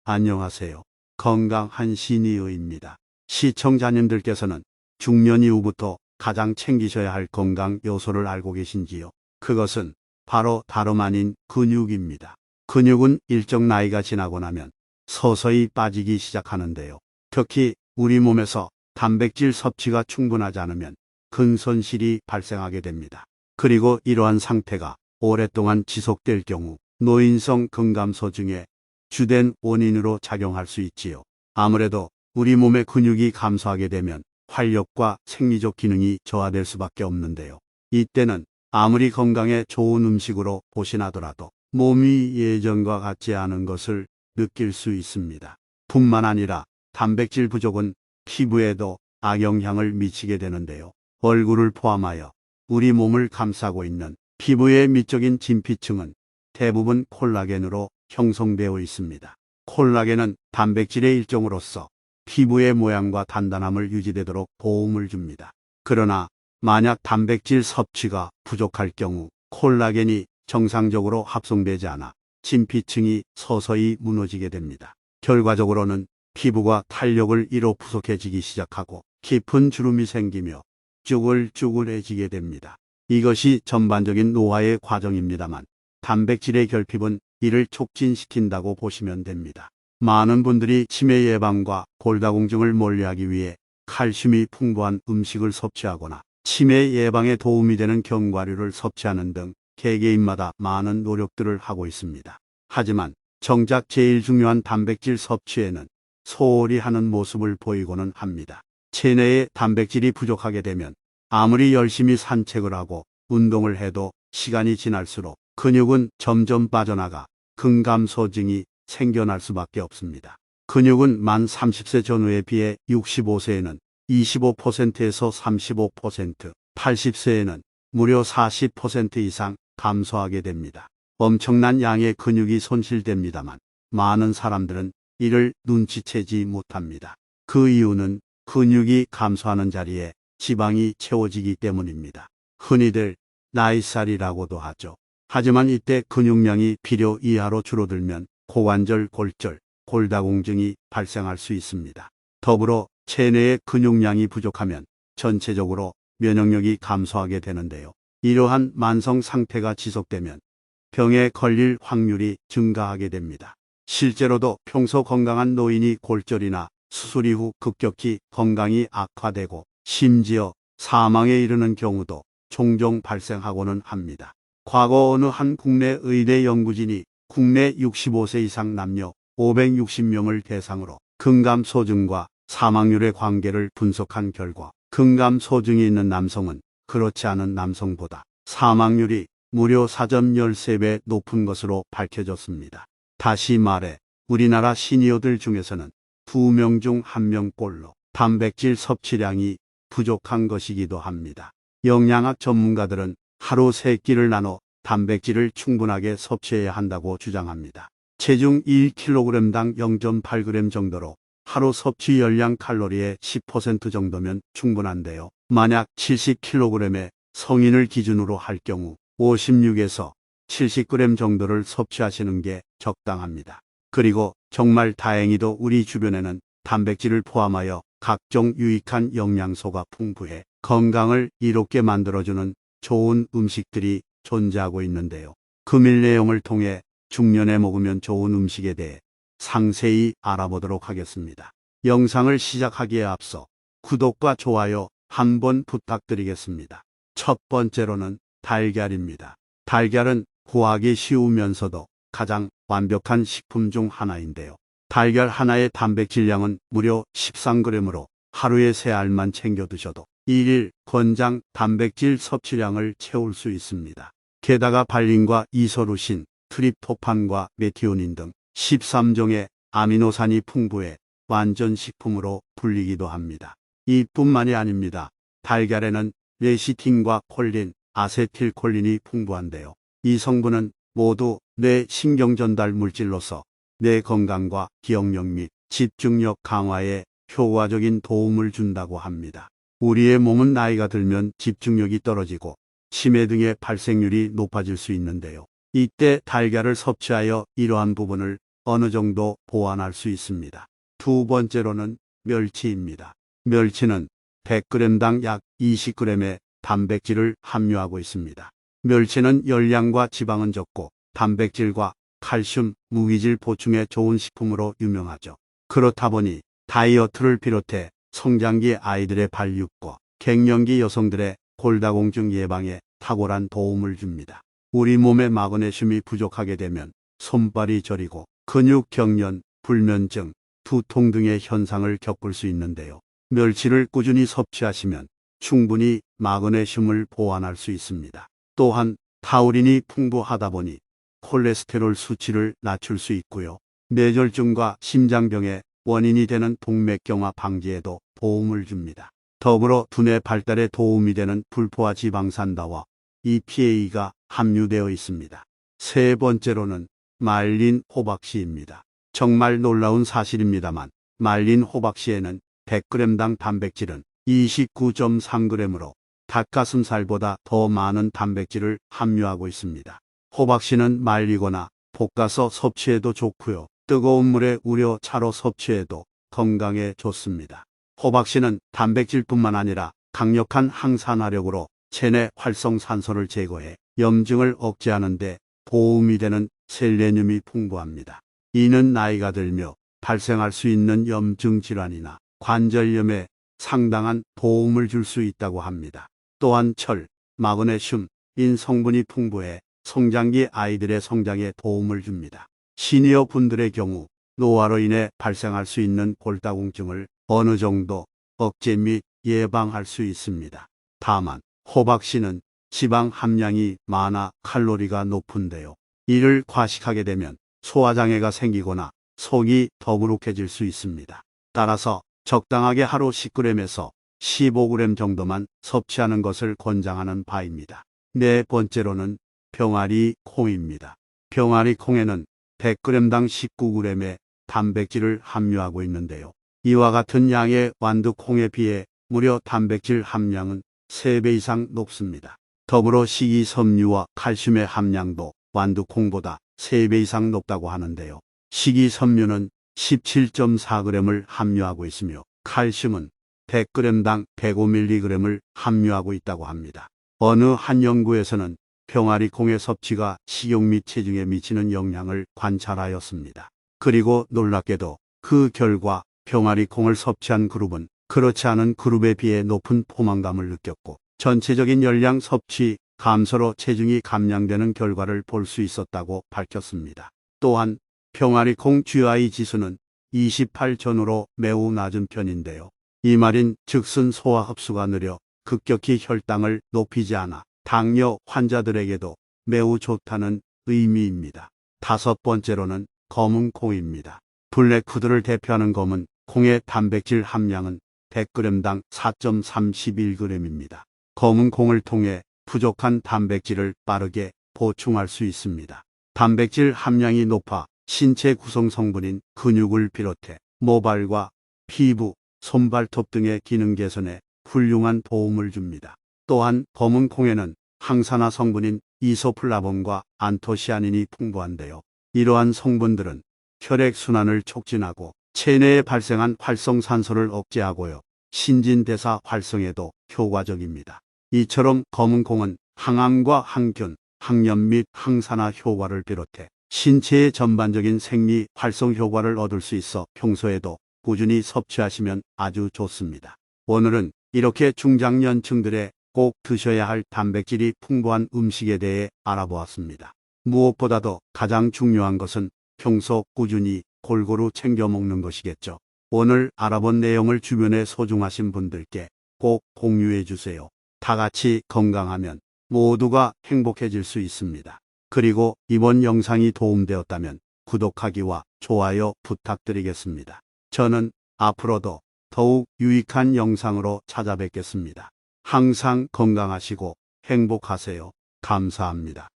안녕하세요. 건강한 시니어입니다. 시청자님들께서는 중년 이후부터 가장 챙기셔야 할 건강 요소를 알고 계신지요? 그것은 바로 다름 아닌 근육입니다. 근육은 일정 나이가 지나고 나면 서서히 빠지기 시작하는데요. 특히 우리 몸에서 단백질 섭취가 충분하지 않으면 근손실이 발생하게 됩니다. 그리고 이러한 상태가 오랫동안 지속될 경우 노인성 근감소 중에 주된 원인으로 작용할 수 있지요. 아무래도 우리 몸의 근육이 감소하게 되면 활력과 생리적 기능이 저하될 수밖에 없는데요. 이때는 아무리 건강에 좋은 음식으로 보신하더라도 몸이 예전과 같지 않은 것을 느낄 수 있습니다. 뿐만 아니라 단백질 부족은 피부에도 악영향을 미치게 되는데요. 얼굴을 포함하여 우리 몸을 감싸고 있는 피부의 미적인 진피층은 대부분 콜라겐으로 형성되어 있습니다. 콜라겐은 단백질의 일종으로서 피부의 모양과 단단함을 유지되도록 도움을 줍니다. 그러나 만약 단백질 섭취가 부족할 경우 콜라겐이 정상적으로 합성되지 않아 진피층이 서서히 무너지게 됩니다. 결과적으로는 피부가 탄력을 잃어 부족해지기 시작하고 깊은 주름이 생기며 쭈글쭈글해지게 됩니다. 이것이 전반적인 노화의 과정입니다만 단백질의 결핍은 이를 촉진시킨다고 보시면 됩니다. 많은 분들이 치매 예방과 골다공증을 멀리하기 위해 칼슘이 풍부한 음식을 섭취하거나 치매 예방에 도움이 되는 견과류를 섭취하는 등 개개인마다 많은 노력들을 하고 있습니다. 하지만 정작 제일 중요한 단백질 섭취에는 소홀히 하는 모습을 보이고는 합니다. 체내에 단백질이 부족하게 되면 아무리 열심히 산책을 하고 운동을 해도 시간이 지날수록 근육은 점점 빠져나가 근감소증이 생겨날 수밖에 없습니다. 근육은 만 30세 전후에 비해 65세에는 25%에서 35%, 80세에는 무려 40% 이상 감소하게 됩니다. 엄청난 양의 근육이 손실됩니다만 많은 사람들은 이를 눈치채지 못합니다. 그 이유는 근육이 감소하는 자리에 지방이 채워지기 때문입니다. 흔히들 나이살이라고도 하죠. 하지만 이때 근육량이 필요 이하로 줄어들면 고관절, 골절, 골다공증이 발생할 수 있습니다. 더불어 체내의 근육량이 부족하면 전체적으로 면역력이 감소하게 되는데요. 이러한 만성 상태가 지속되면 병에 걸릴 확률이 증가하게 됩니다. 실제로도 평소 건강한 노인이 골절이나 수술 이후 급격히 건강이 악화되고 심지어 사망에 이르는 경우도 종종 발생하고는 합니다. 과거 어느 한 국내 의대 연구진이 국내 65세 이상 남녀 560명을 대상으로 근감소증과 사망률의 관계를 분석한 결과 근감소증이 있는 남성은 그렇지 않은 남성보다 사망률이 무려 4.13배 높은 것으로 밝혀졌습니다. 다시 말해 우리나라 시니어들 중에서는 2명 중 1명꼴로 단백질 섭취량이 부족한 것이기도 합니다. 영양학 전문가들은 하루 3끼를 나눠 단백질을 충분하게 섭취해야 한다고 주장합니다. 체중 1kg당 0.8g 정도로 하루 섭취 열량 칼로리의 10% 정도면 충분한데요. 만약 70kg의 성인을 기준으로 할 경우 56에서 70g 정도를 섭취하시는 게 적당합니다. 그리고 정말 다행히도 우리 주변에는 단백질을 포함하여 각종 유익한 영양소가 풍부해 건강을 이롭게 만들어주는 좋은 음식들이 존재하고 있는데요. 금일 내용을 통해 중년에 먹으면 좋은 음식에 대해 상세히 알아보도록 하겠습니다. 영상을 시작하기에 앞서 구독과 좋아요 한번 부탁드리겠습니다. 첫 번째로는 달걀입니다. 달걀은 구하기 쉬우면서도 가장 완벽한 식품 중 하나인데요. 달걀 하나의 단백질량은 무려 13g으로 하루에 3알만 챙겨 드셔도 1일 권장 단백질 섭취량을 채울 수 있습니다. 게다가 발린과 이소루신, 트립토판과 메티오닌 등 13종의 아미노산이 풍부해 완전 식품으로 불리기도 합니다. 이뿐만이 아닙니다. 달걀에는 레시틴과 콜린, 아세틸콜린이 풍부한데요. 이 성분은 모두 뇌 신경전달 물질로서 뇌 건강과 기억력 및 집중력 강화에 효과적인 도움을 준다고 합니다. 우리의 몸은 나이가 들면 집중력이 떨어지고 치매 등의 발생률이 높아질 수 있는데요. 이때 달걀을 섭취하여 이러한 부분을 어느 정도 보완할 수 있습니다. 두 번째로는 멸치입니다. 멸치는 100g당 약 20g의 단백질을 함유하고 있습니다. 멸치는 열량과 지방은 적고 단백질과 칼슘, 무기질 보충에 좋은 식품으로 유명하죠. 그렇다 보니 다이어트를 비롯해 성장기 아이들의 발육과 갱년기 여성들의 골다공증 예방에 탁월한 도움을 줍니다. 우리 몸에 마그네슘이 부족하게 되면 손발이 저리고 근육 경련, 불면증, 두통 등의 현상을 겪을 수 있는데요. 멸치를 꾸준히 섭취하시면 충분히 마그네슘을 보완할 수 있습니다. 또한 타우린이 풍부하다 보니 콜레스테롤 수치를 낮출 수 있고요. 뇌졸중과 심장병의 원인이 되는 동맥경화 방지에도 도움을 줍니다. 더불어 두뇌 발달에 도움이 되는 불포화 지방산다와 EPA가 함유되어 있습니다. 세 번째로는 말린 호박씨입니다. 정말 놀라운 사실입니다만 말린 호박씨에는 100g당 단백질은 29.3g으로 닭가슴살보다 더 많은 단백질을 함유하고 있습니다. 호박씨는 말리거나 볶아서 섭취해도 좋고요. 뜨거운 물에 우려 차로 섭취해도 건강에 좋습니다. 호박씨는 단백질뿐만 아니라 강력한 항산화력으로 체내 활성산소를 제거해 염증을 억제하는 데 도움이 되는 셀레늄이 풍부합니다. 이는 나이가 들며 발생할 수 있는 염증 질환이나 관절염에 상당한 도움을 줄 수 있다고 합니다. 또한 철, 마그네슘, 인 성분이 풍부해 성장기 아이들의 성장에 도움을 줍니다. 시니어 분들의 경우 노화로 인해 발생할 수 있는 골다공증을 어느 정도 억제 및 예방할 수 있습니다. 다만 호박씨는 지방 함량이 많아 칼로리가 높은데요. 이를 과식하게 되면 소화장애가 생기거나 속이 더부룩해질 수 있습니다. 따라서 적당하게 하루 10g에서 15g 정도만 섭취하는 것을 권장하는 바입니다. 네 번째로는 병아리 콩입니다. 병아리 콩에는 100g당 19g의 단백질을 함유하고 있는데요. 이와 같은 양의 완두콩에 비해 무려 단백질 함량은 3배 이상 높습니다. 더불어 식이섬유와 칼슘의 함량도 완두콩보다 3배 이상 높다고 하는데요. 식이섬유는 17.4g을 함유하고 있으며 칼슘은 100g당 105mg을 함유하고 있다고 합니다. 어느 한 연구에서는 병아리 콩의 섭취가 식욕 및 체중에 미치는 영향을 관찰하였습니다. 그리고 놀랍게도 그 결과 병아리 콩을 섭취한 그룹은 그렇지 않은 그룹에 비해 높은 포만감을 느꼈고 전체적인 열량 섭취 감소로 체중이 감량되는 결과를 볼 수 있었다고 밝혔습니다. 또한 병아리 콩 GI 지수는 28 전후로 매우 낮은 편인데요. 이 말인 즉슨 소화 흡수가 느려 급격히 혈당을 높이지 않아 당뇨 환자들에게도 매우 좋다는 의미입니다. 다섯 번째로는 검은 콩입니다. 블랙푸드를 대표하는 검은 콩의 단백질 함량은 100g당 4.31g입니다. 검은 콩을 통해 부족한 단백질을 빠르게 보충할 수 있습니다. 단백질 함량이 높아 신체 구성 성분인 근육을 비롯해 모발과 피부, 손발톱 등의 기능 개선에 훌륭한 도움을 줍니다. 또한 검은 콩에는 항산화 성분인 이소플라본과 안토시아닌이 풍부한데요. 이러한 성분들은 혈액순환을 촉진하고 체내에 발생한 활성산소를 억제하고요. 신진대사 활성에도 효과적입니다. 이처럼 검은 콩은 항암과 항균, 항염 및 항산화 효과를 비롯해 신체의 전반적인 생리 활성 효과를 얻을 수 있어 평소에도 꾸준히 섭취하시면 아주 좋습니다. 오늘은 이렇게 중장년층들의 꼭 드셔야 할 단백질이 풍부한 음식에 대해 알아보았습니다. 무엇보다도 가장 중요한 것은 평소 꾸준히 골고루 챙겨 먹는 것이겠죠. 오늘 알아본 내용을 주변에 소중하신 분들께 꼭 공유해 주세요. 다 같이 건강하면 모두가 행복해질 수 있습니다. 그리고 이번 영상이 도움되었다면 구독하기와 좋아요 부탁드리겠습니다. 저는 앞으로도 더욱 유익한 영상으로 찾아뵙겠습니다. 항상 건강하시고 행복하세요. 감사합니다.